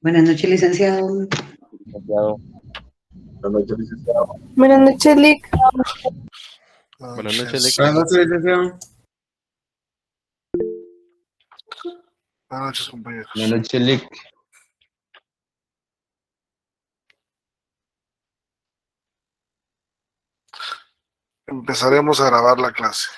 Buenas noches, licenciado. Licenciado. Buenas noches, licenciado. Buenas noches, Lick. Buenas noches, Lic. Buenas noches, licenciado. Buenas noches, compañeros. Buenas noches, Lic. Empezaremos a grabar la clase.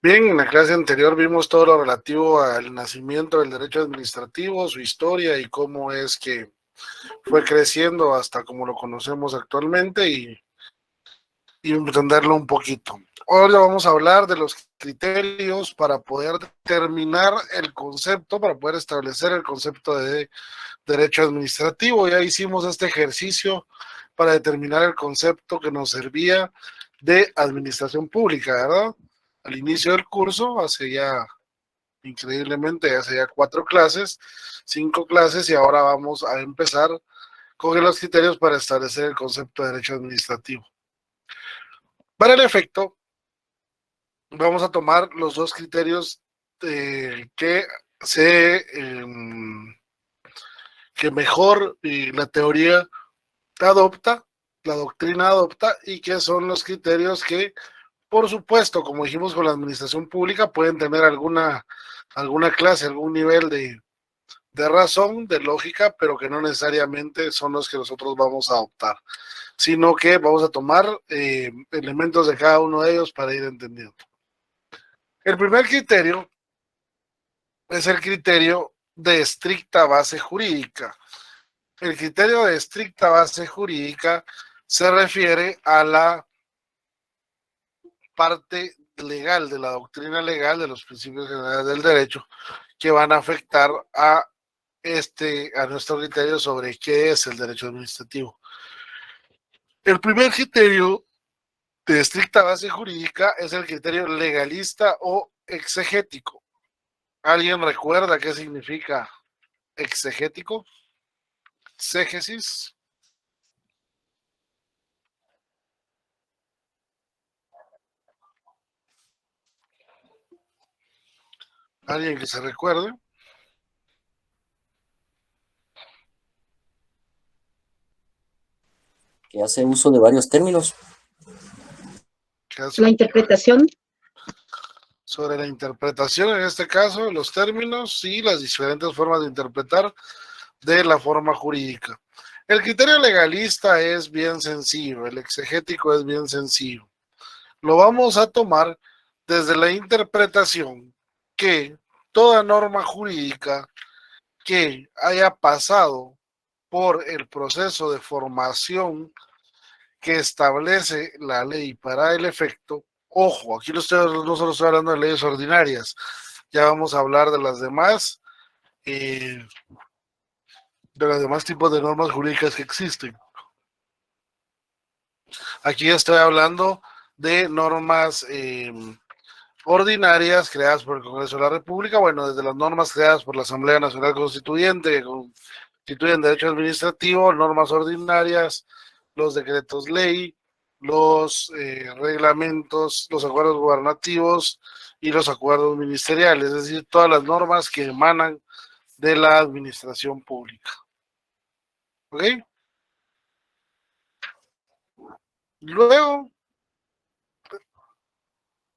Bien, en la clase anterior vimos todo lo relativo al nacimiento del derecho administrativo, su historia y cómo es que fue creciendo hasta como lo conocemos actualmente y entenderlo un poquito. Ahora vamos a hablar de los criterios para poder determinar el concepto, para poder establecer el concepto de derecho administrativo. Ya hicimos este ejercicio para determinar el concepto que nos servía de administración pública, ¿verdad? Al inicio del curso, hace ya, increíblemente, hace ya 4 clases, 5 clases, y ahora vamos a empezar con los criterios para establecer el concepto de derecho administrativo. Para el efecto, vamos a tomar los dos criterios que que mejor la teoría adopta, la doctrina adopta, y que son los criterios que, por supuesto, como dijimos con la administración pública, pueden tener alguna clase, algún nivel de razón, de lógica, pero que no necesariamente son los que nosotros vamos a adoptar, sino que vamos a tomar elementos de cada uno de ellos para ir entendiendo. El primer criterio es el criterio de estricta base jurídica. El criterio de estricta base jurídica se refiere a la parte legal, de la doctrina legal, de los principios generales del derecho, que van a afectar a nuestro criterio sobre qué es el derecho administrativo. El primer criterio de estricta base jurídica es el criterio legalista o exegético. ¿Alguien recuerda qué significa exegético? Exégesis. ¿Alguien que se recuerde? Que hace uso de varios términos. La interpretación. Sobre la interpretación, en este caso, los términos y las diferentes formas de interpretar de la forma jurídica. El criterio legalista es bien sencillo, el exegético es bien sencillo. Lo vamos a tomar desde la interpretación que toda norma jurídica que haya pasado por el proceso de formación que establece la ley para el efecto, ojo, aquí no solo estoy hablando de leyes ordinarias, ya vamos a hablar de las demás tipos de normas jurídicas que existen. Aquí estoy hablando de normas ordinarias creadas por el Congreso de la República, bueno, desde las normas creadas por la Asamblea Nacional Constituyente, que constituyen derecho administrativo, normas ordinarias, los decretos ley, los reglamentos, los acuerdos gubernativos y los acuerdos ministeriales, es decir, todas las normas que emanan de la administración pública. ¿Ok? Luego,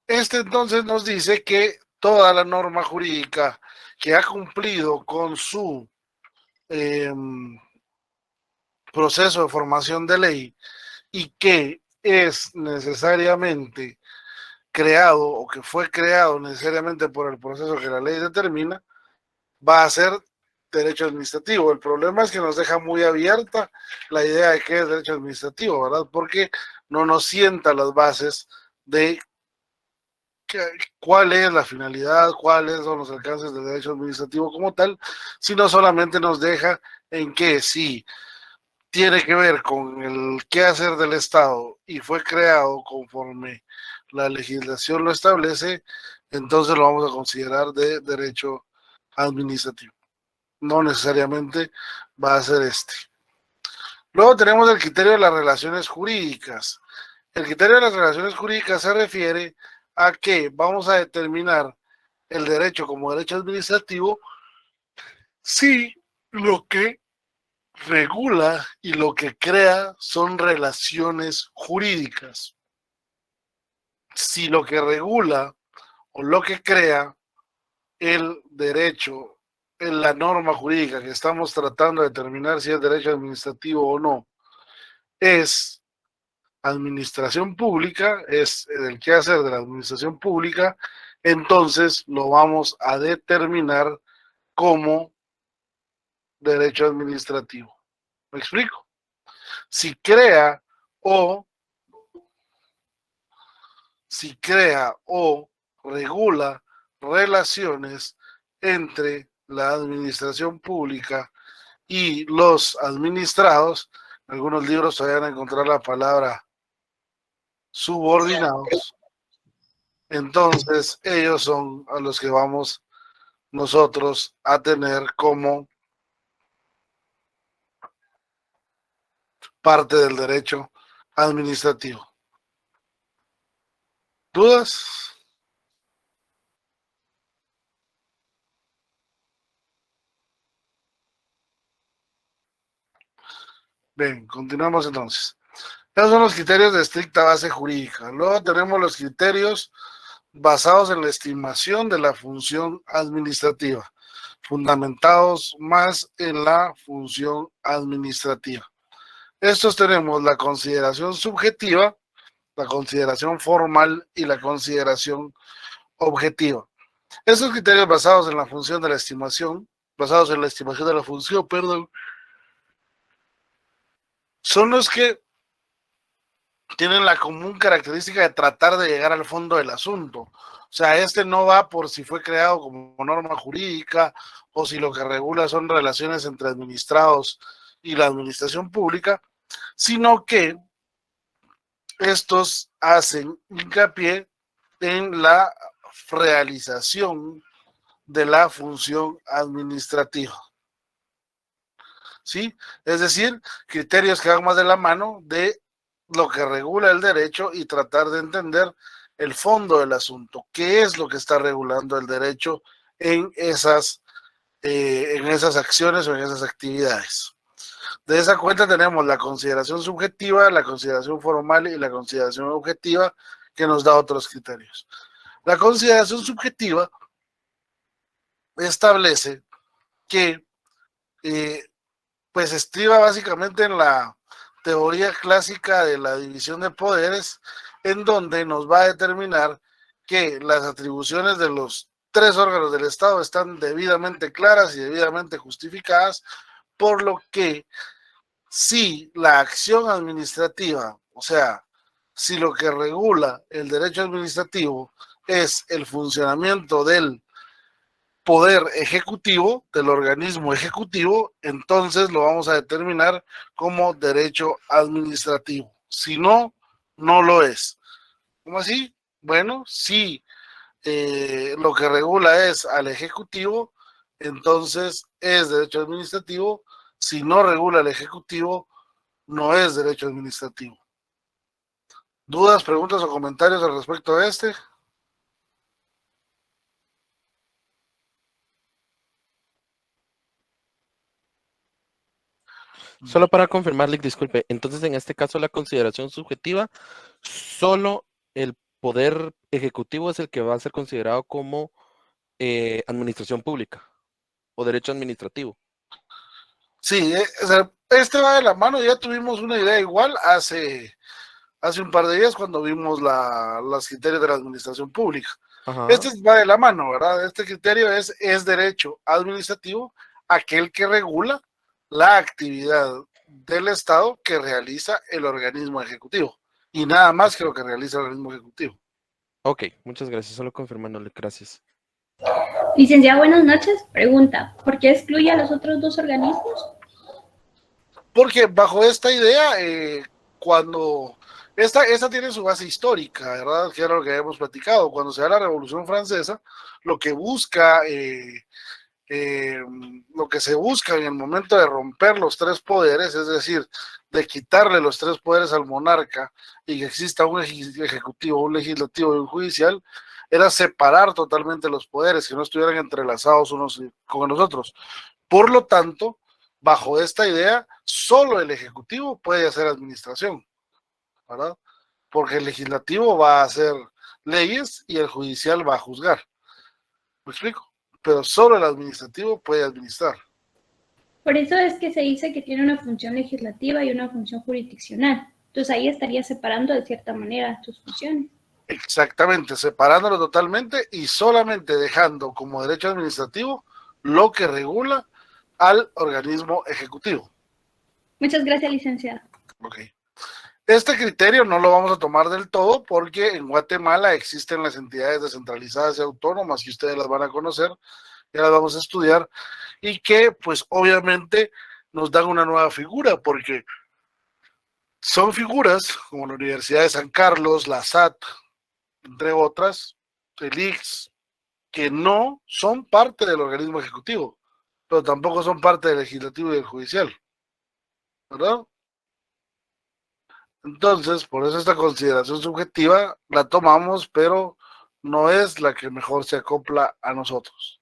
entonces nos dice que toda la norma jurídica que ha cumplido con su proceso de formación de ley y que es necesariamente creado o que fue creado necesariamente por el proceso que la ley determina, va a ser derecho administrativo. El problema es que nos deja muy abierta la idea de qué es derecho administrativo, ¿verdad? Porque no nos sienta las bases de cuál es la finalidad, cuáles son los alcances del derecho administrativo como tal, sino solamente nos deja en que sí, tiene que ver con el quehacer del Estado y fue creado conforme la legislación lo establece, entonces lo vamos a considerar de derecho administrativo. No necesariamente va a ser este. Luego tenemos el criterio de las relaciones jurídicas. El criterio de las relaciones jurídicas se refiere a que vamos a determinar el derecho como derecho administrativo si lo que regula y lo que crea son relaciones jurídicas. Si lo que regula o lo que crea el derecho en la norma jurídica que estamos tratando de determinar si es derecho administrativo o no es administración pública, es el quehacer de la administración pública, entonces lo vamos a determinar como derecho administrativo. ¿Me explico? Si crea o regula relaciones entre la administración pública y los administrados, en algunos libros todavía van a encontrar la palabra subordinados, entonces ellos son a los que vamos nosotros a tener como parte del derecho administrativo. ¿Dudas? Bien, continuamos entonces. Esos son los criterios de estricta base jurídica. Luego tenemos los criterios basados en la estimación de la función administrativa, fundamentados más en la función administrativa. Estos tenemos la consideración subjetiva, la consideración formal y la consideración objetiva. Estos criterios basados en la función de la estimación, basados en la estimación de la función, son los que tienen la común característica de tratar de llegar al fondo del asunto. O sea, este no va por si fue creado como norma jurídica o si lo que regula son relaciones entre administrados y la administración pública, sino que estos hacen hincapié en la realización de la función administrativa. ¿Sí? Es decir, criterios que van más de la mano de lo que regula el derecho y tratar de entender el fondo del asunto, qué es lo que está regulando el derecho en esas acciones o en esas actividades. De esa cuenta tenemos la consideración subjetiva, la consideración formal y la consideración objetiva, que nos da otros criterios. La consideración subjetiva establece que pues estriba básicamente en la teoría clásica de la división de poderes, en donde nos va a determinar que las atribuciones de los tres órganos del Estado están debidamente claras y debidamente justificadas, por lo que si la acción administrativa, o sea, si lo que regula el derecho administrativo es el funcionamiento del poder ejecutivo, del organismo ejecutivo, entonces lo vamos a determinar como derecho administrativo. Si no, no lo es. ¿Cómo así? Bueno, si lo que regula es al ejecutivo, entonces es derecho administrativo. Si no regula al ejecutivo, no es derecho administrativo. ¿Dudas, preguntas o comentarios al respecto de este? Solo para confirmarle, disculpe, entonces en este caso la consideración subjetiva, solo el poder ejecutivo es el que va a ser considerado como administración pública o derecho administrativo. Sí, o sea, este va de la mano, ya tuvimos una idea igual hace un par de días cuando vimos los criterios de la administración pública. Ajá. Este va de la mano, ¿verdad? Este criterio es derecho administrativo, aquel que regula la actividad del Estado que realiza el organismo ejecutivo y nada más que lo que realiza el organismo ejecutivo. Ok, muchas gracias, solo confirmándole, gracias. Licenciada, buenas noches. Pregunta, ¿por qué excluye a los otros dos organismos? Porque bajo esta idea, cuando esta tiene su base histórica, ¿verdad? Que era lo que habíamos platicado. Cuando se da la Revolución Francesa, lo que busca, lo que se busca en el momento de romper los tres poderes, es decir, de quitarle los tres poderes al monarca y que exista un ejecutivo, un legislativo y un judicial, era separar totalmente los poderes, que no estuvieran entrelazados unos con los otros. Por lo tanto, bajo esta idea, solo el ejecutivo puede hacer administración, ¿verdad? Porque el legislativo va a hacer leyes y el judicial va a juzgar. ¿Me explico? Pero solo el administrativo puede administrar. Por eso es que se dice que tiene una función legislativa y una función jurisdiccional. Entonces ahí estaría separando de cierta manera sus funciones. Exactamente, separándolo totalmente y solamente dejando como derecho administrativo lo que regula al organismo ejecutivo. Muchas gracias, licenciado. Ok. Este criterio no lo vamos a tomar del todo porque en Guatemala existen las entidades descentralizadas y autónomas que ustedes las van a conocer, ya las vamos a estudiar, y que pues obviamente nos dan una nueva figura porque son figuras como la Universidad de San Carlos, la SAT, entre otras, el ICS, que no son parte del organismo ejecutivo, pero tampoco son parte del legislativo y del judicial, ¿verdad? Entonces, por eso esta consideración subjetiva la tomamos, pero no es la que mejor se acopla a nosotros.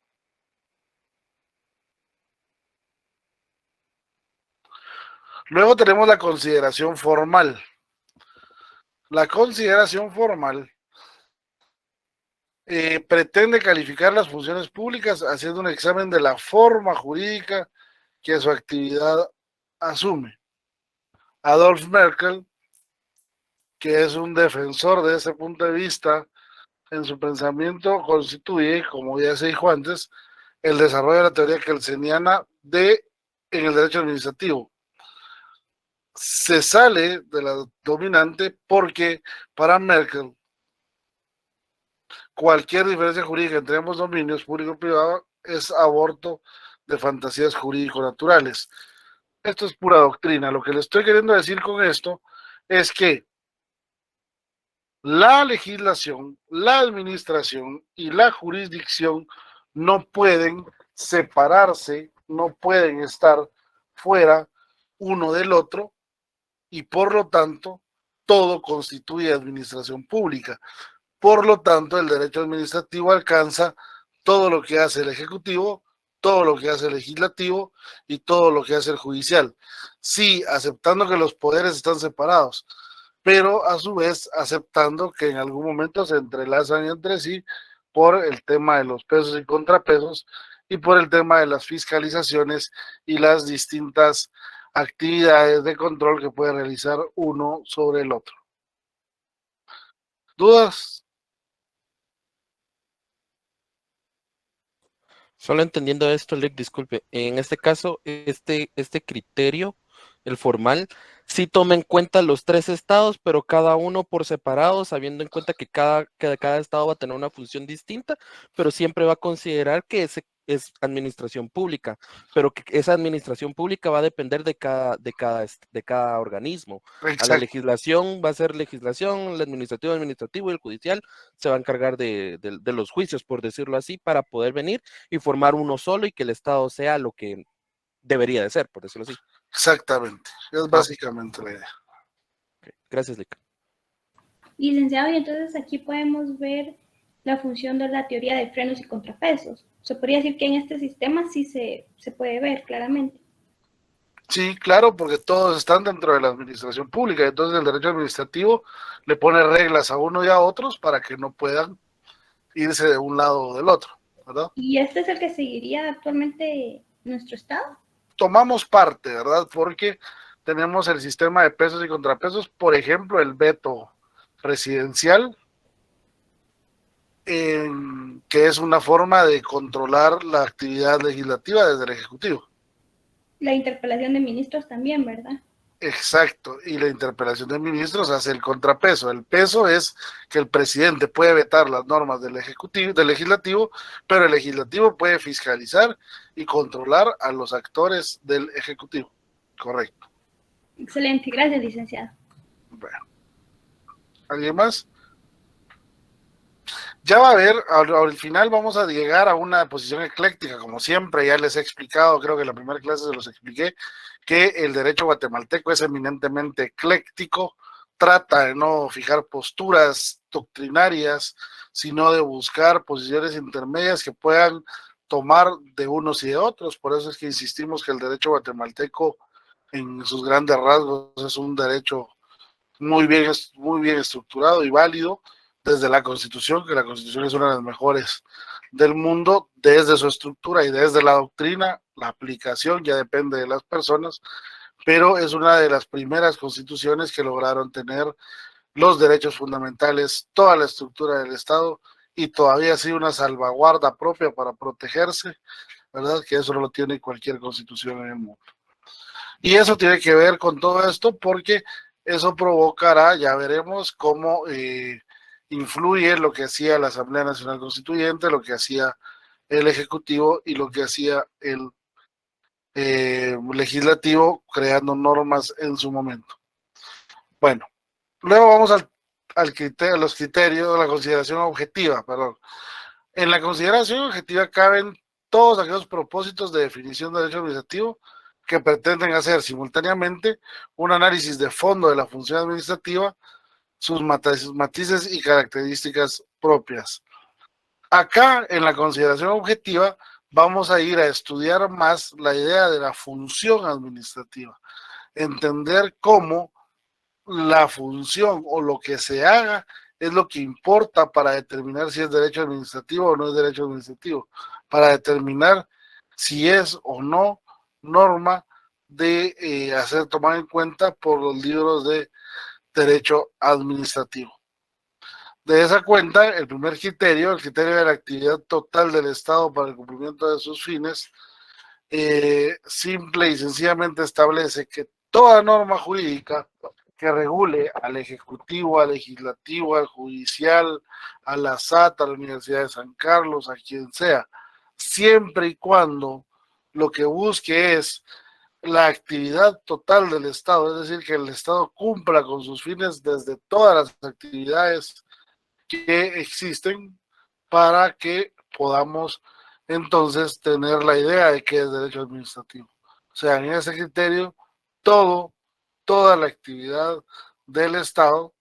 Luego tenemos la consideración formal. La consideración formal pretende calificar las funciones públicas haciendo un examen de la forma jurídica que su actividad asume. Adolf Merkel, que es un defensor de ese punto de vista, en su pensamiento constituye, como ya se dijo antes, el desarrollo de la teoría kelseniana en el derecho administrativo. Se sale de la dominante porque para Merkel cualquier diferencia jurídica entre ambos dominios, público y privado, es aborto de fantasías jurídico-naturales. Esto es pura doctrina. Lo que le estoy queriendo decir con esto es que la legislación, la administración y la jurisdicción no pueden separarse, no pueden estar fuera uno del otro y por lo tanto todo constituye administración pública. Por lo tanto, el derecho administrativo alcanza todo lo que hace el ejecutivo, todo lo que hace el legislativo y todo lo que hace el judicial. Sí, aceptando que los poderes están separados, pero a su vez aceptando que en algún momento se entrelazan entre sí por el tema de los pesos y contrapesos y por el tema de las fiscalizaciones y las distintas actividades de control que puede realizar uno sobre el otro. ¿Dudas? Solo entendiendo esto, Lick, disculpe, en este caso, este criterio, el formal, sí toma en cuenta los tres estados, pero cada uno por separado, sabiendo en cuenta que cada estado va a tener una función distinta, pero siempre va a considerar que es administración pública, pero que esa administración pública va a depender de cada organismo. Exacto. A la legislación va a ser legislación, el administrativo y el judicial se va a encargar de los juicios, por decirlo así, para poder venir y formar uno solo y que el Estado sea lo que debería de ser, por decirlo así. Exactamente, es básicamente la idea. Okay. Gracias, Lick. Licenciado, y entonces aquí podemos ver la función de la teoría de frenos y contrapesos. Se podría decir que en este sistema sí se puede ver claramente. Sí, claro, porque todos están dentro de la administración pública, entonces el derecho administrativo le pone reglas a uno y a otros para que no puedan irse de un lado o del otro, ¿verdad? ¿Y este es el que seguiría actualmente nuestro Estado? Tomamos parte, ¿verdad? Porque tenemos el sistema de pesos y contrapesos, por ejemplo, el veto presidencial, que es una forma de controlar la actividad legislativa desde el Ejecutivo. La interpelación de ministros también, ¿verdad? Exacto, y la interpelación de ministros hace el contrapeso. El peso es que el presidente puede vetar las normas del legislativo, pero el legislativo puede fiscalizar y controlar a los actores del ejecutivo. Correcto. Excelente, gracias, licenciado. Bueno, ¿alguien más? Ya va a haber, al final vamos a llegar a una posición ecléctica, como siempre, ya les he explicado, creo que en la primera clase se los expliqué, que el derecho guatemalteco es eminentemente ecléctico, trata de no fijar posturas doctrinarias, sino de buscar posiciones intermedias que puedan tomar de unos y de otros. Por eso es que insistimos que el derecho guatemalteco en sus grandes rasgos es un derecho muy bien estructurado y válido desde la Constitución, que la Constitución es una de las mejores del mundo, desde su estructura y desde la doctrina. La aplicación ya depende de las personas, pero es una de las primeras constituciones que lograron tener los derechos fundamentales, toda la estructura del Estado, y todavía sigue una salvaguarda propia para protegerse, ¿verdad? Que eso no lo tiene cualquier constitución en el mundo. Y eso tiene que ver con todo esto porque eso provocará, ya veremos cómo influye lo que hacía la Asamblea Nacional Constituyente, lo que hacía el Ejecutivo y lo que hacía el Legislativo, creando normas en su momento. Bueno, luego vamos a los criterios, la consideración objetiva, perdón. En la consideración objetiva caben todos aquellos propósitos de definición de derecho administrativo que pretenden hacer simultáneamente un análisis de fondo de la función administrativa, sus matices y características propias. Acá, en la consideración objetiva, vamos a ir a estudiar más la idea de la función administrativa, entender cómo la función o lo que se haga es lo que importa para determinar si es derecho administrativo o no es derecho administrativo, para determinar si es o no norma de hacer tomar en cuenta por los libros de derecho administrativo. De esa cuenta, el primer criterio, el criterio de la actividad total del Estado para el cumplimiento de sus fines, simple y sencillamente establece que toda norma jurídica que regule al Ejecutivo, al Legislativo, al Judicial, a la SAT, a la Universidad de San Carlos, a quien sea, siempre y cuando lo que busque es la actividad total del Estado, es decir, que el Estado cumpla con sus fines desde todas las actividades que existen para que podamos entonces tener la idea de qué es derecho administrativo. O sea, en ese criterio, toda la actividad del Estado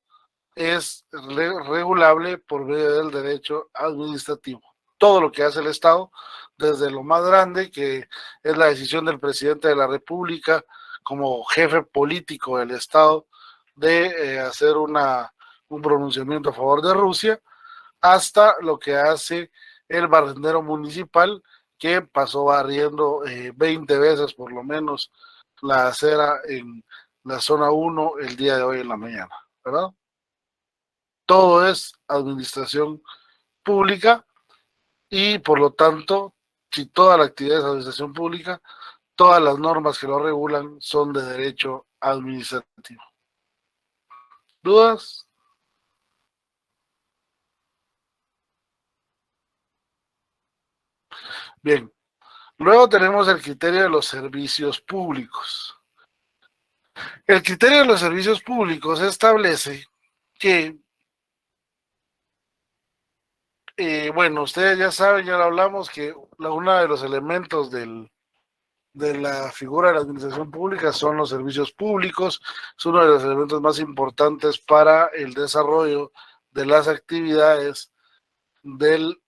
es regulable por medio del derecho administrativo. Todo lo que hace el Estado, desde lo más grande, que es la decisión del presidente de la República como jefe político del Estado de hacer un pronunciamiento a favor de Rusia, hasta lo que hace el barrendero municipal, que pasó barriendo 20 veces por lo menos la acera en la zona 1 el día de hoy en la mañana, ¿verdad? Todo es administración pública y por lo tanto, si toda la actividad es administración pública, todas las normas que lo regulan son de derecho administrativo. ¿Dudas? Bien, luego tenemos el criterio de los servicios públicos. El criterio de los servicios públicos establece que, bueno, ustedes ya saben, ya lo hablamos, que uno de los elementos de la figura de la administración pública son los servicios públicos, es uno de los elementos más importantes para el desarrollo de las actividades del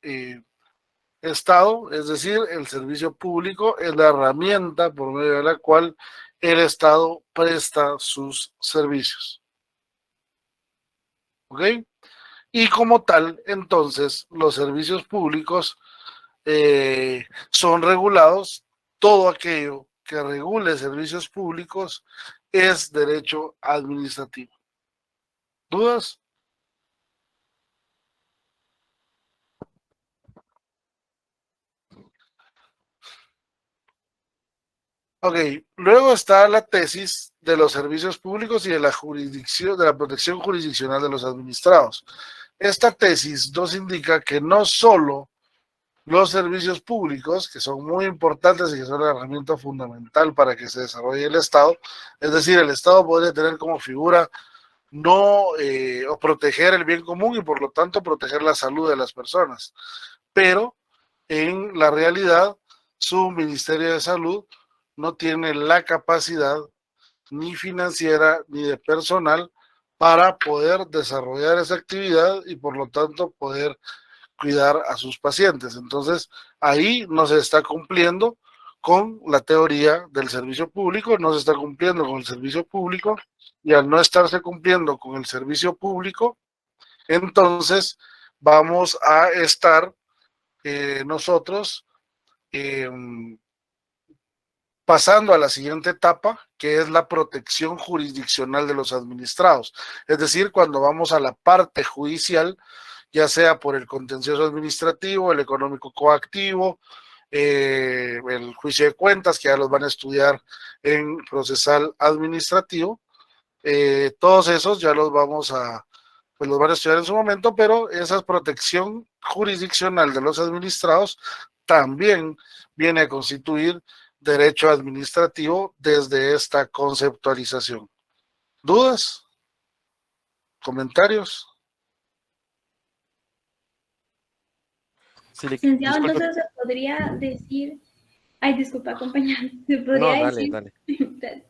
Estado, es decir, el servicio público es la herramienta por medio de la cual el Estado presta sus servicios. ¿Ok? Y como tal, entonces, los servicios públicos son regulados. Todo aquello que regule servicios públicos es derecho administrativo. ¿Dudas? Ok, luego está la tesis de los servicios públicos y de la jurisdicción, de la protección jurisdiccional de los administrados. Esta tesis nos indica que no solo los servicios públicos, que son muy importantes y que son la herramienta fundamental para que se desarrolle el Estado. Es decir, el Estado podría tener como figura no o proteger el bien común y por lo tanto proteger la salud de las personas. Pero en la realidad, su Ministerio de Salud no tiene la capacidad ni financiera ni de personal para poder desarrollar esa actividad y por lo tanto poder cuidar a sus pacientes. Entonces, ahí no se está cumpliendo con la teoría del servicio público, no se está cumpliendo con el servicio público, y al no estarse cumpliendo con el servicio público, entonces vamos a estar nosotros pasando a la siguiente etapa, que es la protección jurisdiccional de los administrados. Es decir, cuando vamos a la parte judicial, ya sea por el contencioso administrativo, el económico coactivo, el juicio de cuentas, que ya los van a estudiar en procesal administrativo, todos esos ya los vamos a, pues los van a estudiar en su momento, pero esa protección jurisdiccional de los administrados también viene a constituir derecho administrativo desde esta conceptualización. ¿Dudas? ¿Comentarios? Sí, Licenciado, disculpe. entonces se podría decir, ay, disculpa, compañero, se No, podría dale, decir dale.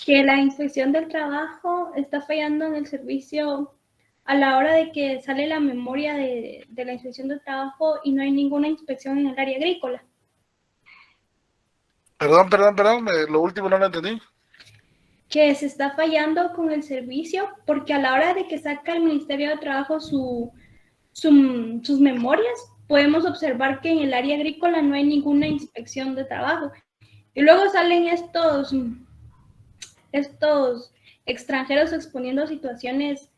que la inspección del trabajo está fallando en el servicio a la hora de que sale la memoria de la inspección del trabajo y no hay ninguna inspección en el área agrícola. Perdón, lo último no lo entendí. Que se está fallando con el servicio porque a la hora de que saca el Ministerio de Trabajo sus memorias, podemos observar que en el área agrícola no hay ninguna inspección de trabajo. Y luego salen estos extranjeros exponiendo situaciones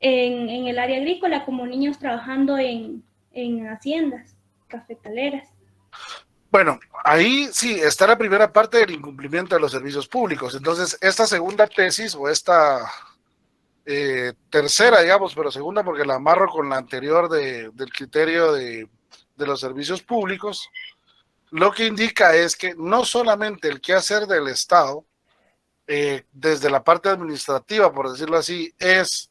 en el área agrícola, como niños trabajando en haciendas cafetaleras. Bueno, ahí sí está la primera parte del incumplimiento de los servicios públicos. Entonces, esta segunda tesis o esta tercera, digamos, pero segunda porque la amarro con la anterior del criterio de los servicios públicos, lo que indica es que no solamente el quehacer del Estado, desde la parte administrativa, por decirlo así, es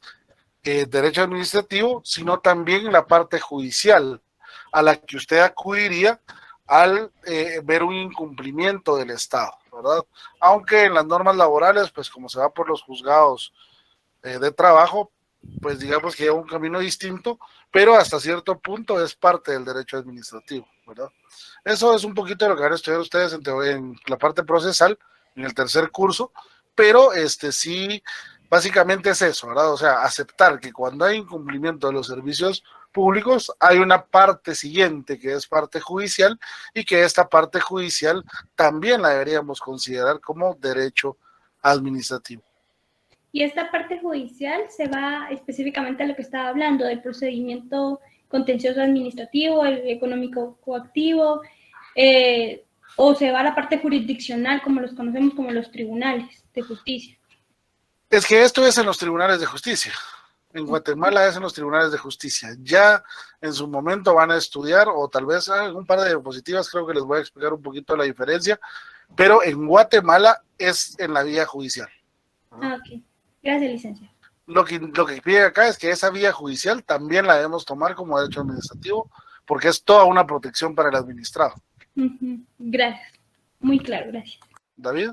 derecho administrativo, sino también la parte judicial, a la que usted acudiría al ver un incumplimiento del Estado, ¿verdad? Aunque en las normas laborales, pues como se va por los juzgados de trabajo, pues digamos que lleva un camino distinto, pero hasta cierto punto es parte del derecho administrativo, ¿verdad? Eso es un poquito de lo que van a estudiar ustedes en la parte procesal, en el tercer curso, pero sí, básicamente es eso, ¿verdad? O sea, aceptar que cuando hay incumplimiento de los servicios públicos, hay una parte siguiente que es parte judicial y que esta parte judicial también la deberíamos considerar como derecho administrativo. Y esta parte judicial se va específicamente a lo que estaba hablando, del procedimiento contencioso administrativo, el económico coactivo, o se va a la parte jurisdiccional, como los conocemos como los tribunales de justicia. Es que esto es en los tribunales de justicia. En Guatemala es en los tribunales de justicia. Ya en su momento van a estudiar, o tal vez en un par de diapositivas creo que les voy a explicar un poquito la diferencia, pero en Guatemala es en la vía judicial. Ah, ok. Gracias, licenciado. Lo que pide acá es que esa vía judicial también la debemos tomar como derecho administrativo, porque es toda una protección para el administrado. Gracias. Muy claro, gracias. ¿David?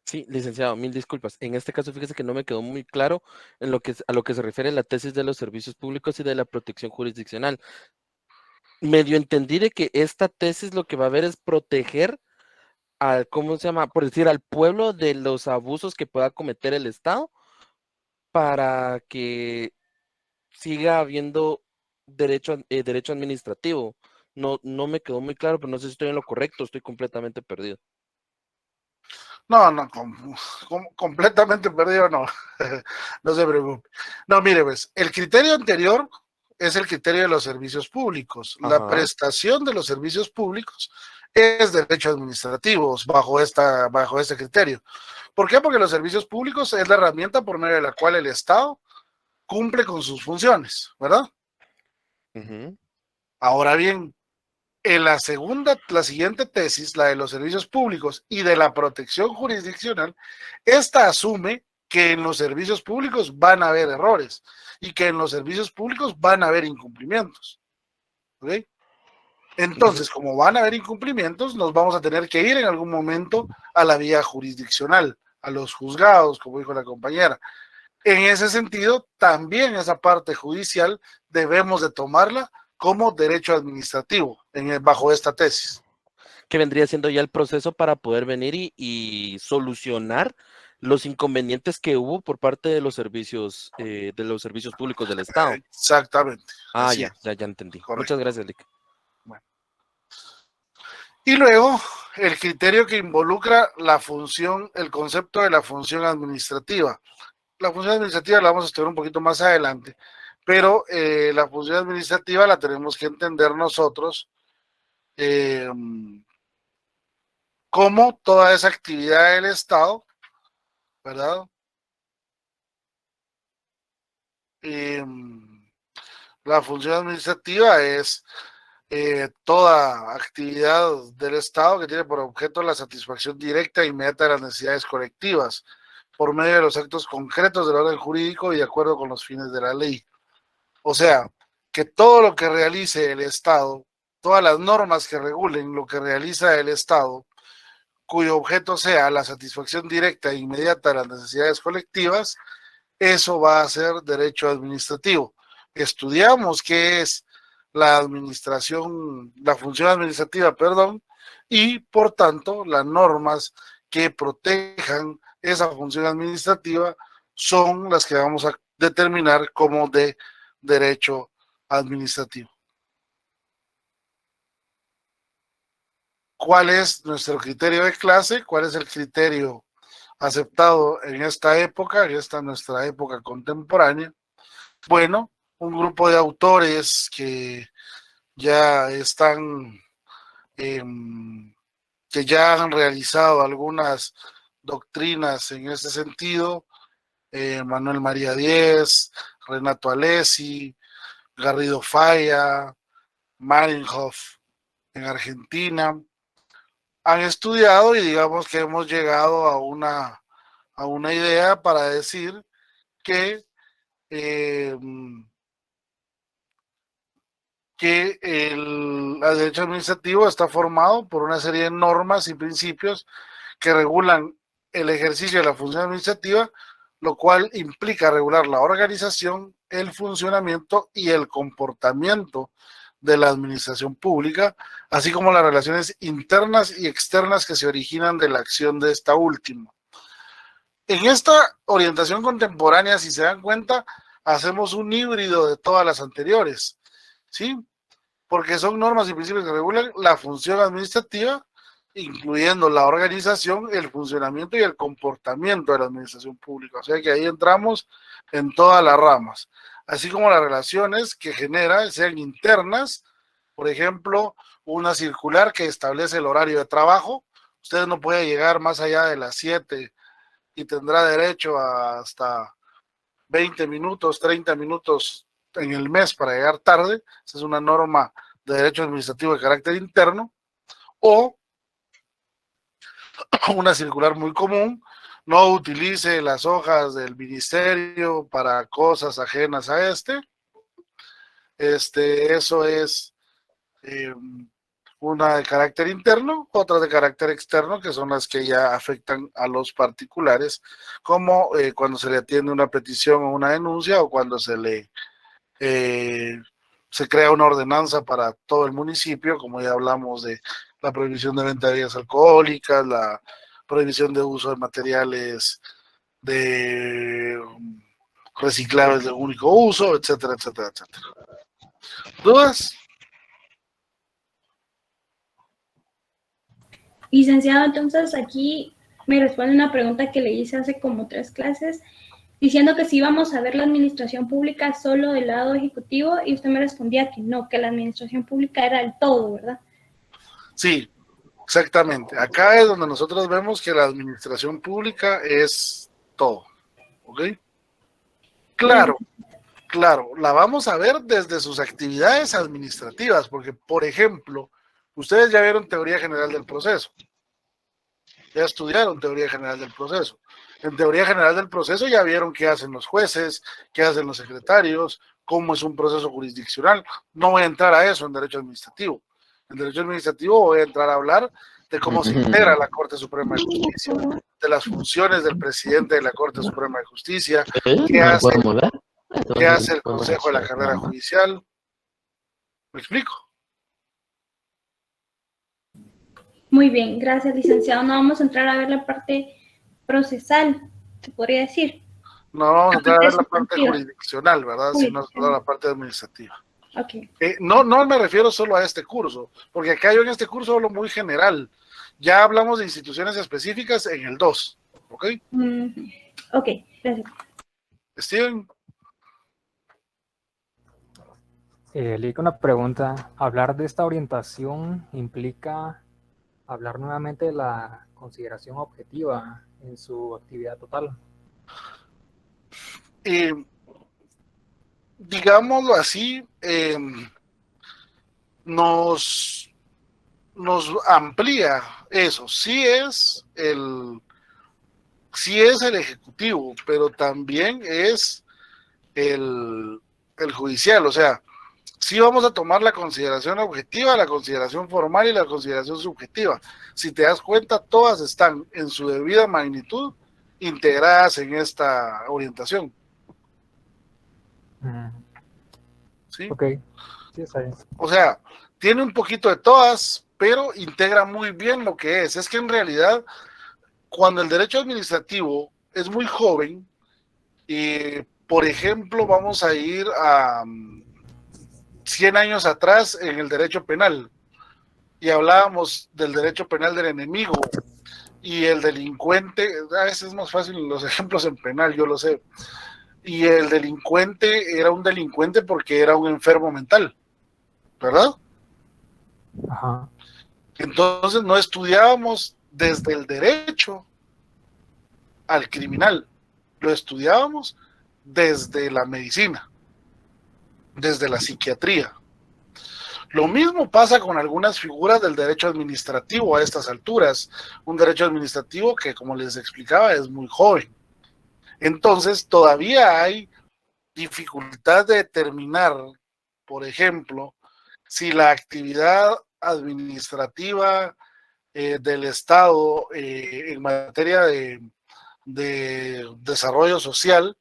Sí, licenciado, mil disculpas. En este caso, fíjese que no me quedó muy claro a lo que se refiere la tesis de los servicios públicos y de la protección jurisdiccional. Medio entendí de que esta tesis lo que va a ver es proteger al, ¿cómo se llama? Por decir, al pueblo de los abusos que pueda cometer el Estado para que siga habiendo derecho administrativo. No me quedó muy claro, pero no sé si estoy en lo correcto, estoy completamente perdido. No, completamente perdido, no. No se preocupe. No, mire, pues, el criterio anterior es el criterio de los servicios públicos. Ajá. La prestación de los servicios públicos es derecho administrativo bajo este criterio. ¿Por qué? Porque los servicios públicos es la herramienta por medio de la cual el Estado cumple con sus funciones, ¿verdad? Uh-huh. Ahora bien, En la siguiente tesis, la de los servicios públicos y de la protección jurisdiccional, esta asume que en los servicios públicos van a haber errores y que en los servicios públicos van a haber incumplimientos. ¿Ok? Entonces, como van a haber incumplimientos, nos vamos a tener que ir en algún momento a la vía jurisdiccional, a los juzgados, como dijo la compañera. En ese sentido, también esa parte judicial debemos de tomarla como derecho administrativo bajo esta tesis. Que vendría siendo ya el proceso para poder venir y solucionar los inconvenientes que hubo por parte de los servicios públicos del Estado. Exactamente. Ah, ya entendí. Correcto. Muchas gracias, Lick. Bueno. Y luego, el criterio que involucra la función, el concepto de la función administrativa. La función administrativa la vamos a estudiar un poquito más adelante, pero la función administrativa la tenemos que entender nosotros como toda esa actividad del Estado, ¿verdad? La función administrativa es toda actividad del Estado que tiene por objeto la satisfacción directa e inmediata de las necesidades colectivas por medio de los actos concretos del orden jurídico y de acuerdo con los fines de la ley. O sea, que todo lo que realice el Estado, todas las normas que regulen lo que realiza el Estado, cuyo objeto sea la satisfacción directa e inmediata de las necesidades colectivas, eso va a ser derecho administrativo. Estudiamos qué es la administración, la función administrativa, y por tanto las normas que protejan esa función administrativa son las que vamos a determinar como de derecho administrativo. ¿Cuál es nuestro criterio de clase? ¿Cuál es el criterio aceptado en esta época, en esta nuestra época contemporánea? Bueno, un grupo de autores que ya están, que ya han realizado algunas doctrinas en ese sentido, Manuel María Díez, Renato Alessi, Garrido Falla, Marinhoff en Argentina, han estudiado y digamos que hemos llegado a una idea para decir que el derecho administrativo está formado por una serie de normas y principios que regulan el ejercicio de la función administrativa, lo cual implica regular la organización, el funcionamiento y el comportamiento de la administración pública, así como las relaciones internas y externas que se originan de la acción de esta última. En esta orientación contemporánea, si se dan cuenta, hacemos un híbrido de todas las anteriores, ¿sí? Porque son normas y principios que regulan la función administrativa, incluyendo la organización, el funcionamiento y el comportamiento de la administración pública. O sea que ahí entramos en todas las ramas, así como las relaciones que genera, sean internas, por ejemplo, una circular que establece el horario de trabajo. Usted no puede llegar más allá de las 7 y tendrá derecho a hasta 20 minutos, 30 minutos en el mes para llegar tarde. Esa es una norma de derecho administrativo de carácter interno. O una circular muy común: no utilice las hojas del ministerio para cosas ajenas a eso es una de carácter interno, otra de carácter externo, que son las que ya afectan a los particulares, como cuando se le atiende una petición o una denuncia, o cuando se crea una ordenanza para todo el municipio, como ya hablamos de la prohibición de venta de bebidas alcohólicas, la prohibición de uso de materiales reciclables de único uso, etcétera, etcétera, etcétera. ¿Dudas? Licenciado, entonces aquí me responde una pregunta que le hice hace como 3 clases, diciendo que sí vamos a ver la administración pública solo del lado ejecutivo, y usted me respondía que no, que la administración pública era el todo, ¿verdad? Sí, exactamente. Acá es donde nosotros vemos que la administración pública es todo, ¿ok? Claro, la vamos a ver desde sus actividades administrativas, porque, por ejemplo, Ustedes ya vieron teoría general del proceso. Ya estudiaron teoría general del proceso. En teoría general del proceso ya vieron qué hacen los jueces, qué hacen los secretarios, cómo es un proceso jurisdiccional. No voy a entrar a eso en derecho administrativo. En derecho administrativo voy a entrar a hablar de cómo se integra la Corte Suprema de Justicia, de las funciones del presidente de la Corte Suprema de Justicia, qué hace el Consejo de la Carrera Judicial. ¿Me explico? Muy bien, gracias, licenciado. No vamos a entrar a ver la parte procesal, se podría decir. No vamos a entrar a ver la parte sustantiva. jurisdiccional, ¿verdad? Sino solo la parte administrativa. Ok. No me refiero solo a este curso, porque acá yo en este curso hablo muy general. Ya hablamos de instituciones específicas en el 2, ¿ok? Ok, gracias. Steven, Leí una pregunta. Hablar de esta orientación implica hablar nuevamente de la consideración objetiva en su actividad total. digámoslo así, nos amplía eso. Sí es el ejecutivo, pero también es el judicial. O sea, sí vamos a tomar la consideración objetiva, la consideración formal y la consideración subjetiva. Si te das cuenta, todas están en su debida magnitud integradas en esta orientación. ¿Sí? Ok, sí, está bien. O sea, tiene un poquito de todas, pero integra muy bien lo que es. Es que en realidad, cuando el derecho administrativo es muy joven, por ejemplo, vamos a ir a 100 años atrás en el derecho penal, y hablábamos del derecho penal del enemigo y el delincuente. A veces es más fácil los ejemplos en penal, yo lo sé. Y el delincuente era un delincuente porque era un enfermo mental, ¿verdad? Ajá. Entonces no estudiábamos desde el derecho al criminal, lo estudiábamos desde la medicina, desde la psiquiatría. Lo mismo pasa con algunas figuras del derecho administrativo a estas alturas, un derecho administrativo que, como les explicaba, es muy joven. Entonces todavía hay dificultad de determinar, por ejemplo, si la actividad administrativa del Estado en materia de desarrollo social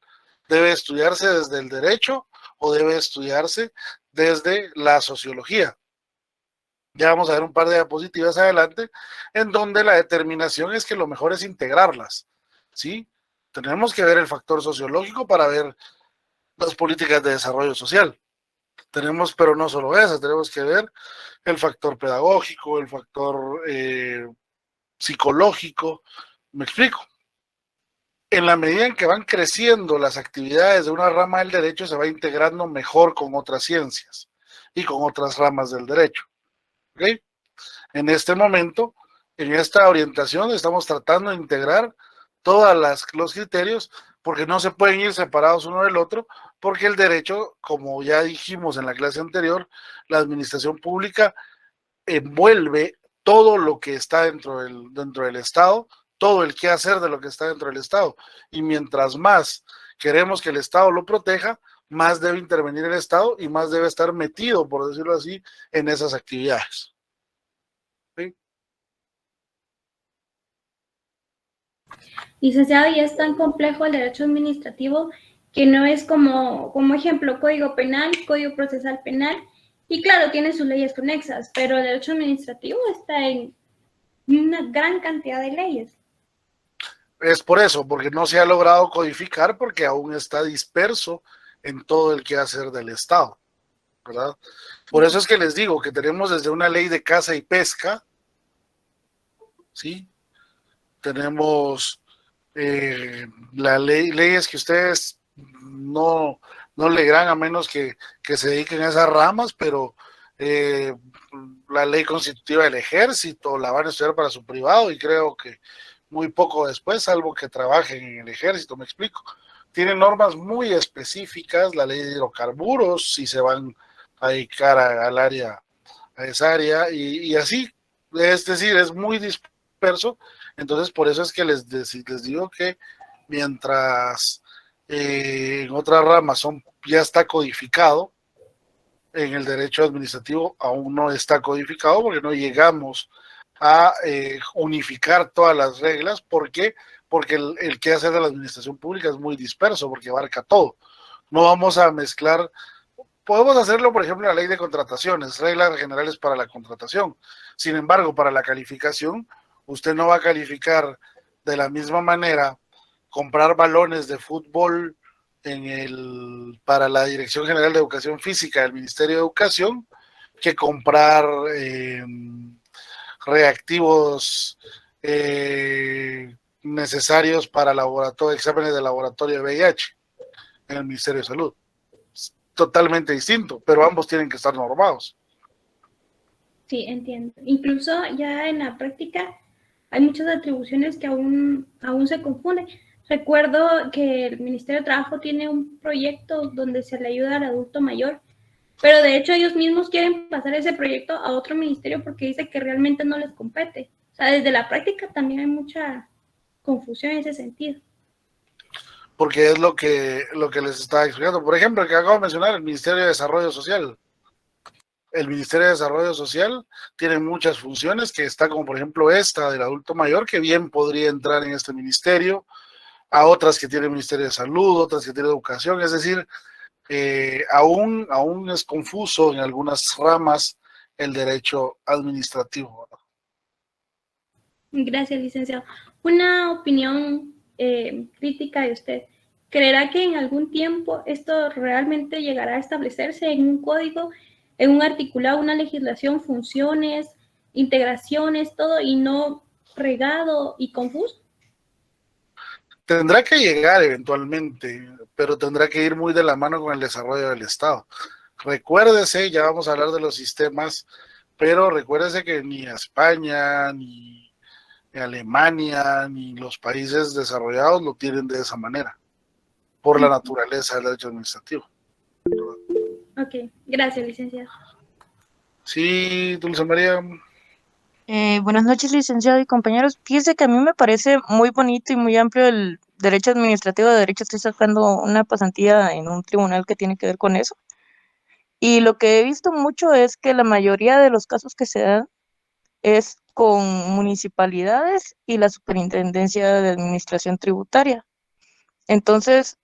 debe estudiarse desde el derecho o debe estudiarse desde la sociología. Ya vamos a ver un par de diapositivas adelante en donde la determinación es que lo mejor es integrarlas, ¿sí? Tenemos que ver el factor sociológico para ver las políticas de desarrollo social. Tenemos, pero no solo eso, tenemos que ver el factor pedagógico, el factor psicológico. ¿Me explico? En la medida en que van creciendo las actividades de una rama del derecho, se va integrando mejor con otras ciencias y con otras ramas del derecho. ¿Ok? En este momento, en esta orientación, estamos tratando de integrar todos los criterios, porque no se pueden ir separados uno del otro, porque el derecho, como ya dijimos en la clase anterior, la administración pública envuelve todo lo que está dentro del Estado, todo el quehacer de lo que está dentro del Estado. Y mientras más queremos que el Estado lo proteja, más debe intervenir el Estado y más debe estar metido, por decirlo así, en esas actividades. ¿Sí? Licenciado, y es tan complejo el derecho administrativo que no es como ejemplo, Código Penal, Código Procesal Penal, y claro, tiene sus leyes conexas, pero el derecho administrativo está en una gran cantidad de leyes. Es por eso, porque no se ha logrado codificar, porque aún está disperso en todo el quehacer del Estado, ¿verdad? Por eso es que les digo que tenemos desde una ley de caza y pesca, ¿sí? Tenemos leyes que ustedes no leerán a menos que se dediquen a esas ramas, pero la ley constitutiva del ejército la van a estudiar para su privado y creo que muy poco después, salvo que trabajen en el ejército, me explico. Tiene normas muy específicas, la ley de hidrocarburos, si se van a dedicar al área a esa área y así, es decir, es muy disperso, entonces por eso es que les digo que mientras en otras ramas ya está codificado, en el derecho administrativo aún no está codificado porque no llegamos a unificar todas las reglas. ¿Por qué? Porque el quehacer de la administración pública es muy disperso, porque abarca todo. No vamos a mezclar, podemos hacerlo, por ejemplo, en la ley de contrataciones, reglas generales para la contratación. Sin embargo, para la calificación, usted no va a calificar de la misma manera comprar balones de fútbol para la Dirección General de Educación Física del Ministerio de Educación que comprar reactivos necesarios para exámenes de laboratorio de VIH en el Ministerio de Salud. Es totalmente distinto, pero ambos tienen que estar normados. Sí, entiendo. Incluso ya en la práctica hay muchas atribuciones que aún se confunden. Recuerdo que el Ministerio de Trabajo tiene un proyecto donde se le ayuda al adulto mayor, pero de hecho ellos mismos quieren pasar ese proyecto a otro ministerio porque dice que realmente no les compete. O sea, desde la práctica también hay mucha confusión en ese sentido. Porque es lo que les estaba explicando. Por ejemplo, el que acabo de mencionar, el Ministerio de Desarrollo Social. El Ministerio de Desarrollo Social tiene muchas funciones que está como por ejemplo esta del adulto mayor, que bien podría entrar en este ministerio, a otras que tiene el Ministerio de Salud, otras que tiene Educación, es decir, aún es confuso en algunas ramas el derecho administrativo. Gracias, licenciado. Una opinión crítica de usted. ¿Creerá que en algún tiempo esto realmente llegará a establecerse en un código, en un articulado, una legislación, funciones, integraciones, todo, y no regado y confuso? Tendrá que llegar eventualmente, pero tendrá que ir muy de la mano con el desarrollo del Estado. Recuérdese, ya vamos a hablar de los sistemas, pero recuérdese que ni España, ni Alemania, ni los países desarrollados lo tienen de esa manera, por la naturaleza del derecho administrativo. Ok, gracias, licenciado. Sí, Dulce María. Buenas noches, licenciado y compañeros. Fíjese que a mí me parece muy bonito y muy amplio el derecho administrativo. De derecho estoy sacando una pasantía en un tribunal que tiene que ver con eso. Y lo que he visto mucho es que la mayoría de los casos que se dan es con municipalidades y la Superintendencia de Administración Tributaria. Entonces,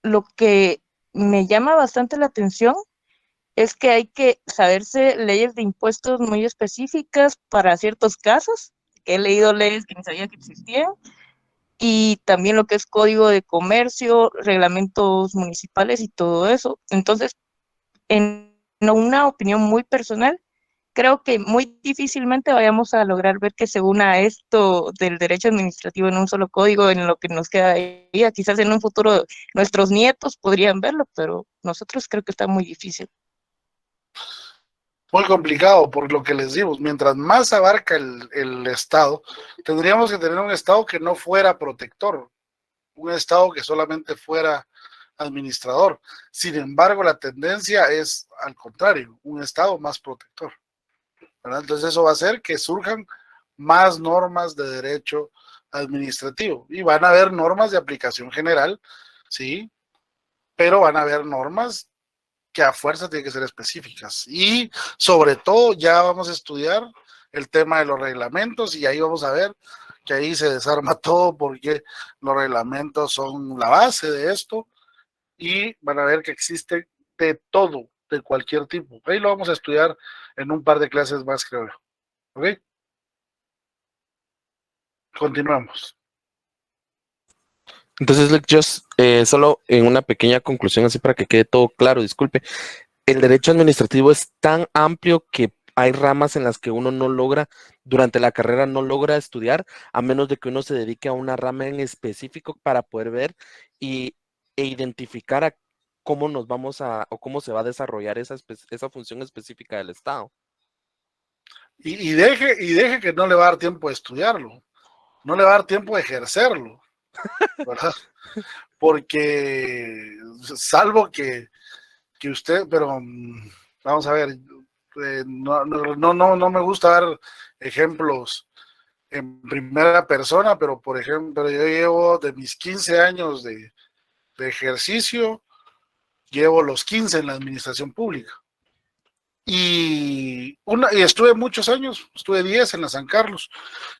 lo que me llama bastante la atención es que hay que saberse leyes de impuestos muy específicas para ciertos casos, que he leído leyes que ni sabía que existían, y también lo que es código de comercio, reglamentos municipales y todo eso. Entonces, en una opinión muy personal, creo que muy difícilmente vayamos a lograr ver que se una esto del derecho administrativo en un solo código en lo que nos queda ahí. Quizás en un futuro nuestros nietos podrían verlo, pero nosotros creo que está muy difícil. Muy complicado, por lo que les digo, mientras más abarca el Estado, tendríamos que tener un Estado que no fuera protector, un Estado que solamente fuera administrador. Sin embargo, la tendencia es al contrario, un Estado más protector, ¿verdad? Entonces eso va a hacer que surjan más normas de derecho administrativo y van a haber normas de aplicación general, sí, pero van a haber normas que a fuerza tienen que ser específicas. Y sobre todo ya vamos a estudiar el tema de los reglamentos y ahí vamos a ver que ahí se desarma todo porque los reglamentos son la base de esto y van a ver que existe de todo, de cualquier tipo. Ahí lo vamos a estudiar en un par de clases más, creo yo. ¿Ok? Continuamos. Entonces, solo en una pequeña conclusión, así para que quede todo claro, disculpe, el derecho administrativo es tan amplio que hay ramas en las que uno no logra, durante la carrera no logra estudiar, a menos de que uno se dedique a una rama en específico para poder ver e identificar a cómo nos vamos o cómo se va a desarrollar esa función específica del Estado. Y deje que no le va a dar tiempo de estudiarlo, no le va a dar tiempo de ejercerlo, ¿verdad? Porque salvo que usted, pero vamos a ver, no me gusta dar ejemplos en primera persona, pero por ejemplo, yo llevo de mis 15 años de ejercicio, llevo los 15 en la administración pública. Y estuve muchos años, estuve 10 en la San Carlos.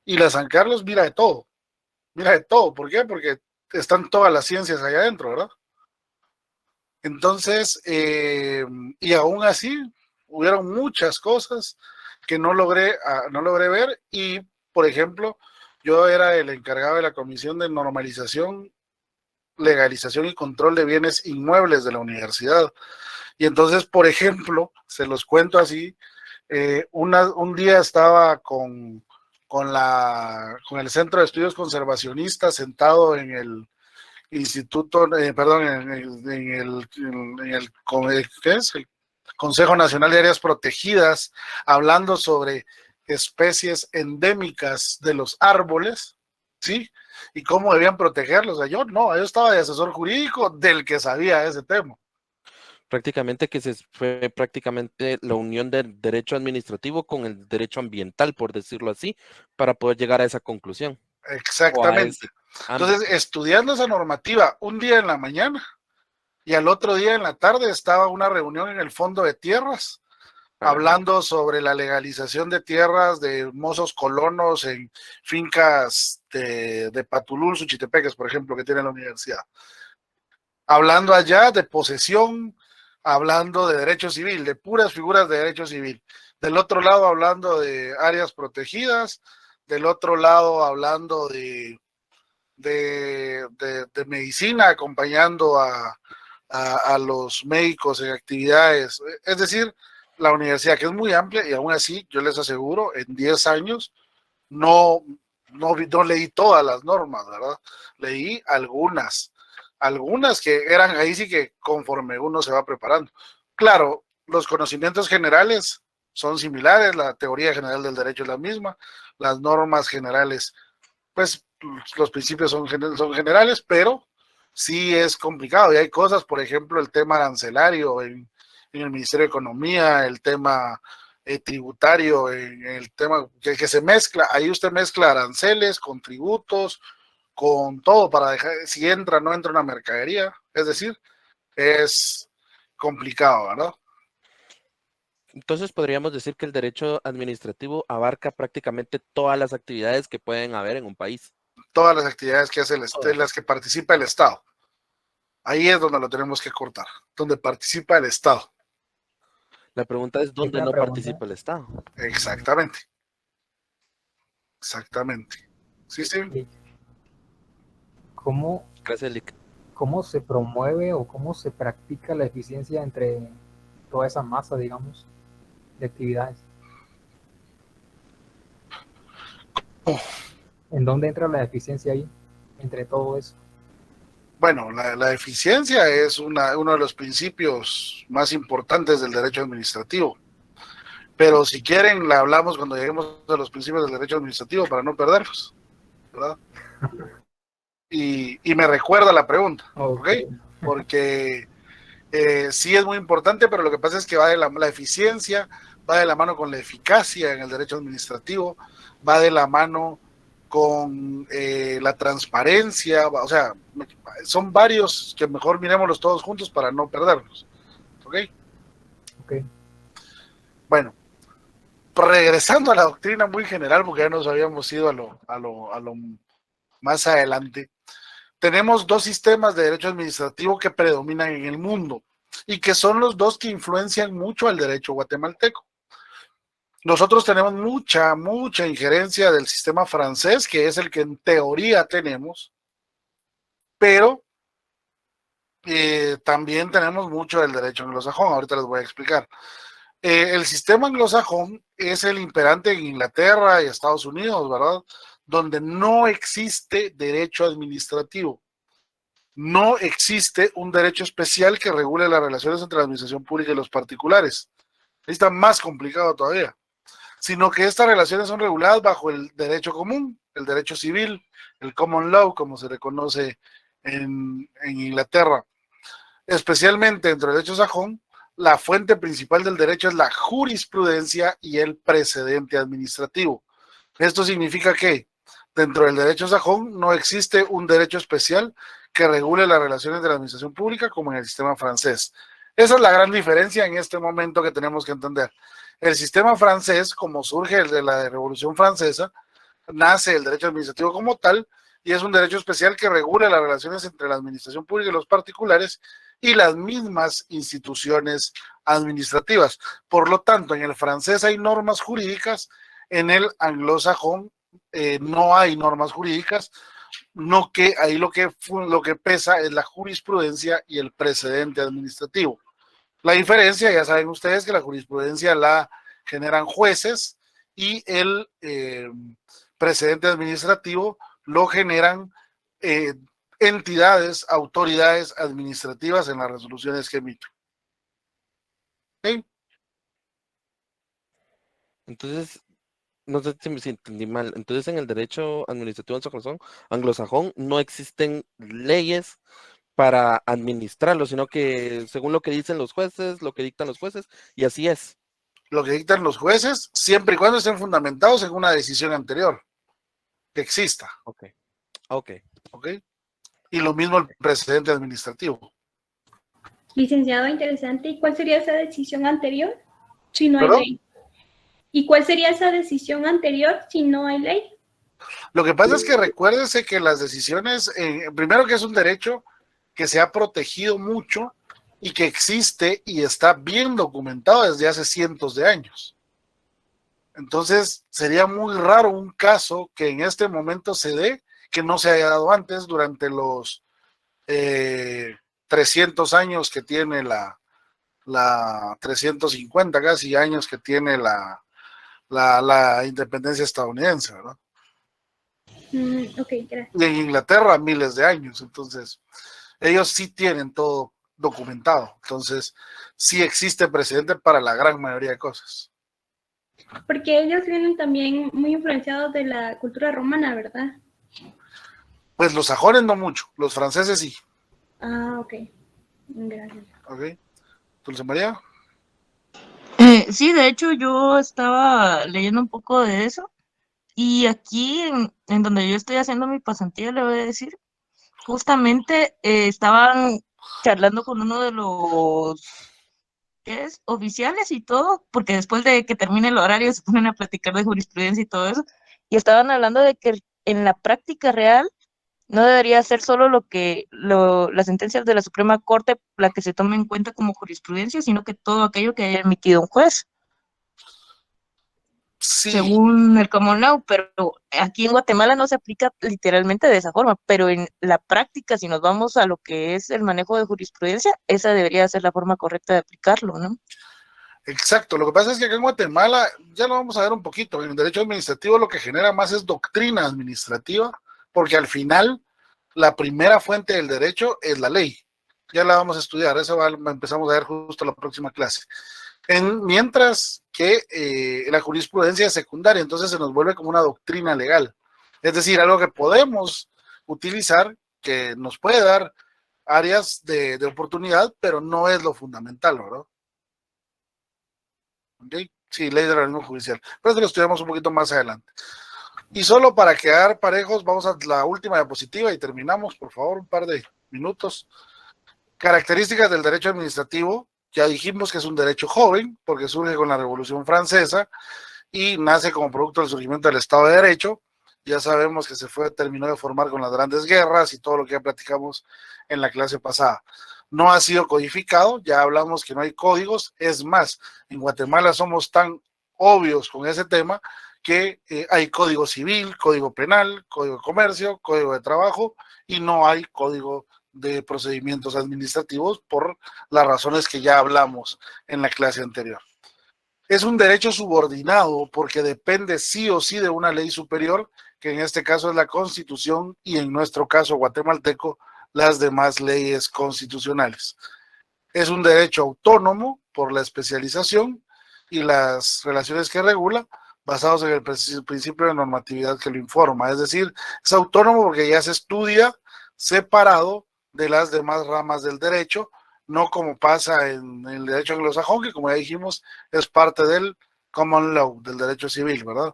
Y la San Carlos mira de todo. Mira de todo. ¿Por qué? Porque están todas las ciencias allá adentro, ¿verdad? Entonces, y aún así, hubieron muchas cosas que no logré ver. Y, por ejemplo, yo era el encargado de la Comisión de Normalización, Legalización y Control de Bienes Inmuebles de la universidad. Y entonces, por ejemplo, se los cuento así, un día estaba con el Centro de Estudios Conservacionistas sentado en el Instituto, perdón, ¿qué es? El Consejo Nacional de Áreas Protegidas, hablando sobre especies endémicas de los árboles, ¿sí? Y cómo debían protegerlos. O sea, yo estaba de asesor jurídico del que sabía ese tema. Prácticamente fue prácticamente la unión del derecho administrativo con el derecho ambiental, por decirlo así, para poder llegar a esa conclusión. Exactamente. Entonces, estudiando esa normativa un día en la mañana y al otro día en la tarde estaba una reunión en el Fondo de Tierras, hablando sobre la legalización de tierras de mozos colonos en fincas de Patulul, Suchitepeques, por ejemplo, que tiene la universidad. Hablando allá de posesión, hablando de derecho civil, de puras figuras de derecho civil. Del otro lado hablando de áreas protegidas, del otro lado hablando de medicina, acompañando a los médicos en actividades. Es decir, la universidad, que es muy amplia, y aún así, yo les aseguro, en 10 años no leí todas las normas, ¿verdad? Leí algunas que eran ahí sí que conforme uno se va preparando. Claro, los conocimientos generales son similares, la teoría general del derecho es la misma, las normas generales, pues los principios son generales, pero sí es complicado y hay cosas, por ejemplo, el tema arancelario en el Ministerio de Economía, el tema tributario, en el tema que se mezcla, ahí usted mezcla aranceles con tributos, con todo para dejar, si entra o no entra una mercadería, es decir, es complicado, ¿verdad? Entonces podríamos decir que el derecho administrativo abarca prácticamente todas las actividades que pueden haber en un país. Todas las actividades que hace las que participa el Estado. Ahí es donde lo tenemos que cortar, donde participa el Estado. La pregunta es, ¿dónde no participa el Estado? Exactamente. Exactamente. Sí, sí. ¿Cómo se promueve o cómo se practica la eficiencia entre toda esa masa, digamos, de actividades? ¿En dónde entra la eficiencia ahí, entre todo eso? Bueno, la eficiencia es uno de los principios más importantes del derecho administrativo. Pero si quieren, la hablamos cuando lleguemos a los principios del derecho administrativo para no perderlos, ¿verdad? Y me recuerda la pregunta, ¿ok? Porque sí es muy importante, pero lo que pasa es que la eficiencia va de la mano con la eficacia en el derecho administrativo, va de la mano con la transparencia, o sea, son varios que mejor miremoslos todos juntos para no perderlos, ¿ok? Ok. Bueno, regresando a la doctrina muy general, porque ya nos habíamos ido a lo más adelante, tenemos dos sistemas de derecho administrativo que predominan en el mundo y que son los dos que influencian mucho al derecho guatemalteco. Nosotros tenemos mucha injerencia del sistema francés, que es el que en teoría tenemos, pero también tenemos mucho del derecho anglosajón. Ahorita les voy a explicar. El sistema anglosajón es el imperante en Inglaterra y Estados Unidos, ¿verdad? Donde no existe derecho administrativo. No existe un derecho especial que regule las relaciones entre la administración pública y los particulares. Ahí está más complicado todavía. Sino que estas relaciones son reguladas bajo el derecho común, el derecho civil, el common law, como se reconoce en Inglaterra. Especialmente dentro del derecho sajón, la fuente principal del derecho es la jurisprudencia y el precedente administrativo. Esto significa que dentro del derecho sajón no existe un derecho especial que regule las relaciones de la administración pública como en el sistema francés. Esa es la gran diferencia en este momento que tenemos que entender. El sistema francés, como surge de la Revolución Francesa, nace el derecho administrativo como tal y es un derecho especial que regula las relaciones entre la administración pública y los particulares y las mismas instituciones administrativas. Por lo tanto, en el francés hay normas jurídicas, en el anglosajón no hay normas jurídicas, no que ahí lo que pesa es la jurisprudencia y el precedente administrativo. La diferencia, ya saben ustedes que la jurisprudencia la generan jueces y el precedente administrativo lo generan entidades, autoridades administrativas en las resoluciones que emiten. ¿Sí? Entonces, no sé si entendí mal. Entonces, en el derecho administrativo anglosajón no existen leyes para administrarlo, sino que según lo que dicen los jueces, lo que dictan los jueces, y así es. Lo que dictan los jueces, siempre y cuando estén fundamentados en una decisión anterior que exista. Ok. ¿Ok? Y lo mismo el precedente administrativo. Licenciado, interesante. ¿Y cuál sería esa decisión anterior si no hay ¿Perdón? ley? ¿Y cuál sería esa decisión anterior si no hay ley? Lo que pasa es que recuérdese que las decisiones, primero que es un derecho que se ha protegido mucho y que existe y está bien documentado desde hace cientos de años. Entonces, sería muy raro un caso que en este momento se dé, que no se haya dado antes durante los 300 años que tiene la 350 casi años que tiene la independencia estadounidense, ¿verdad? Ok, gracias. Y en Inglaterra miles de años. Entonces, ellos sí tienen todo documentado. Entonces, sí existe precedente para la gran mayoría de cosas. Porque ellos vienen también muy influenciados de la cultura romana, ¿verdad? Pues los sajones no mucho, los franceses sí. Ah, ok. Gracias. ¿Ok? Dulce María. Sí, de hecho yo estaba leyendo un poco de eso y aquí en donde yo estoy haciendo mi pasantía, le voy a decir, justamente estaban charlando con uno de los ¿qué es? Oficiales y todo, porque después de que termine el horario se ponen a platicar de jurisprudencia y todo eso, y estaban hablando de que en la práctica real no debería ser solo las sentencias de la Suprema Corte la que se tome en cuenta como jurisprudencia, sino que todo aquello que haya emitido un juez, Sí, según el common law, pero aquí en Guatemala no se aplica literalmente de esa forma, pero en la práctica, si nos vamos a lo que es el manejo de jurisprudencia, esa debería ser la forma correcta de aplicarlo, ¿no? exacto. Lo que pasa es que acá en Guatemala, ya lo vamos a ver un poquito, en el derecho administrativo lo que genera más es doctrina administrativa, porque al final la primera fuente del derecho es la ley. Ya la vamos a estudiar, eso empezamos a ver justo la próxima clase. Mientras que la jurisprudencia es secundaria, entonces se nos vuelve como una doctrina legal. Es decir, algo que podemos utilizar, que nos puede dar áreas de oportunidad, pero no es lo fundamental, ¿verdad? ¿Okay? Sí, ley de organismo judicial. Pero esto lo estudiamos un poquito más adelante. Y solo para quedar parejos, vamos a la última diapositiva y terminamos, por favor, un par de minutos. Características del derecho administrativo. Ya dijimos que es un derecho joven, porque surge con la Revolución Francesa y nace como producto del surgimiento del Estado de Derecho. Ya sabemos que terminó de formar con las grandes guerras y todo lo que ya platicamos en la clase pasada. No ha sido codificado, ya hablamos que no hay códigos. Es más, en Guatemala somos tan obvios con ese tema que hay código civil, código penal, código de comercio, código de trabajo y no hay código de procedimientos administrativos por las razones que ya hablamos en la clase anterior. Es un derecho subordinado porque depende sí o sí de una ley superior, que en este caso es la Constitución y en nuestro caso guatemalteco, las demás leyes constitucionales. Es un derecho autónomo por la especialización y las relaciones que regula, basados en el principio de normatividad que lo informa. Es decir, es autónomo porque ya se estudia separado de las demás ramas del derecho no como pasa en el derecho anglosajón, que como ya dijimos, es parte del common law, del derecho civil, ¿verdad?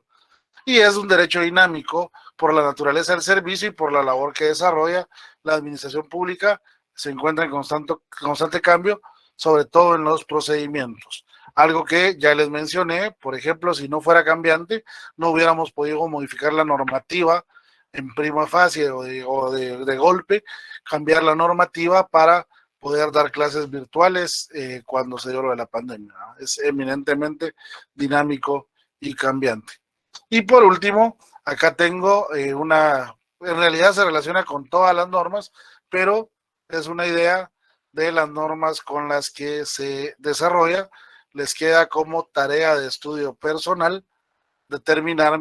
Y es un derecho dinámico por la naturaleza del servicio y por la labor que desarrolla la administración pública, se encuentra en constante cambio, sobre todo en los procedimientos. Algo que ya les mencioné, por ejemplo, si no fuera cambiante, no hubiéramos podido modificar la normativa en prima facie o de golpe, cambiar la normativa para poder dar clases virtuales cuando se dio lo de la pandemia, ¿no? Es eminentemente dinámico y cambiante. Y por último, acá tengo en realidad se relaciona con todas las normas, pero es una idea de las normas con las que se desarrolla. Les queda como tarea de estudio personal determinar,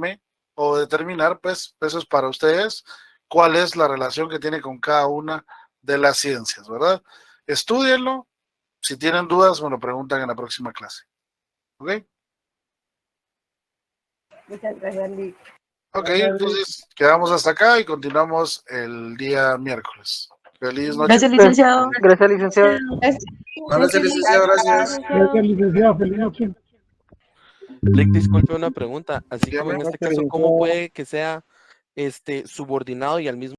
pues, eso es para ustedes, cuál es la relación que tiene con cada una de las ciencias, ¿verdad? Estúdienlo. Si tienen dudas, me lo preguntan en la próxima clase. ¿Ok? Muchas gracias, Lick. Ok, entonces quedamos hasta acá y continuamos el día miércoles. Feliz noche. Gracias, licenciado. Gracias, licenciado. Gracias, licenciado, gracias. Gracias, licenciado. Feliz noche. Lick, disculpe una pregunta, así como Dígame. en este caso, ¿cómo puede que sea subordinado y al mismo